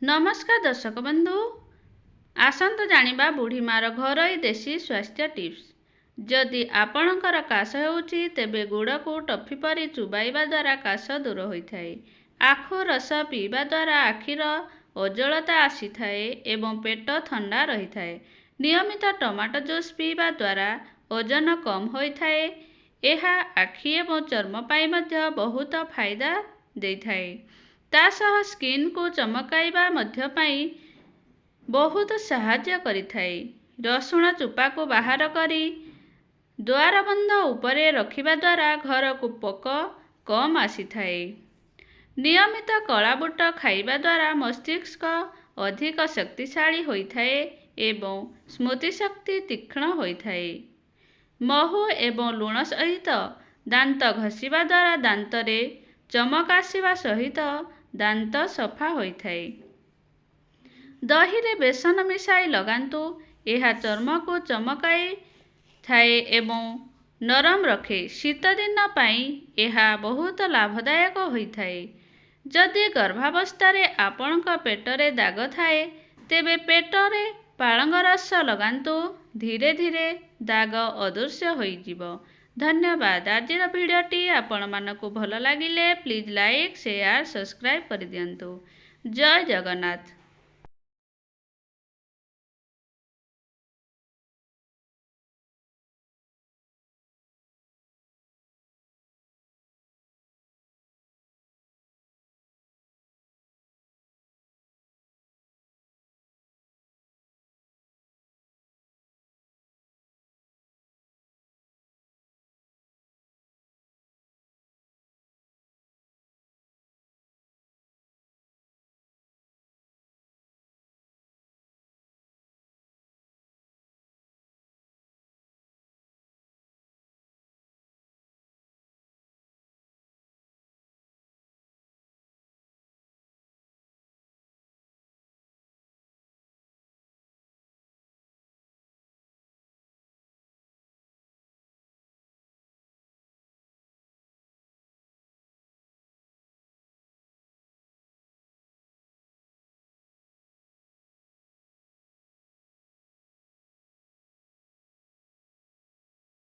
नमस्कार दर्शक बंधु, आसंत जानिबा बुढ़ी मार घरोई देसी स्वास्थ्य टिप्स। जदि आपणकर काश होउछि तेबे गुड़ को टफी परी चुबाइबा द्वारा काश दूर होइथाए। आखु रस पीवा द्वारा आखिर ओजलता आसीथाए एवं पेट ठंडा रहिथाए। नियमित टमाटो जूस पीवा द्वारा ओजन कम होइथाए। एहा आखि एवं चर्म पाई मध्य बहुत फायदा देइथाए। ता सह स्किन को चमकाइबा मध्य पाई बहुत साहाय्य करिथाए। रसुण चुपा को बाहर करी द्वार बंध उपरे रखिबा द्वारा घर को पोक कम आसीथाए। नियमित कला बुट खाइबा द्वारा मस्तिष्क अधिक शक्तिशाली होइथाए एवं स्मृति शक्ति तीक्ष्ण होइथाए। महू एवं लुण सहित दांत घसीबा द्वारा दांतरे चमक आसीबा सहित दांत सफा होइथाए। दही रे बेसन मिसाई लगांतु, यह चर्म को चमकाई थाए एवं नरम रखे। शीत दिन पाई यह बहुत लाभदायक होइथाए। जदि गर्भावस्थारे आपणक पेटरे दाग थाए तेबे पेटरे पालंग रस लगांतु, धीरे धीरे दाग अदृश्य होइजिबो। धन्यवाद। आजिर भिडियोटी आपण मानकु भल लागिले प्लीज लाइक शेयर सब्सक्राइब कर दियंतु। जय जगन्नाथ।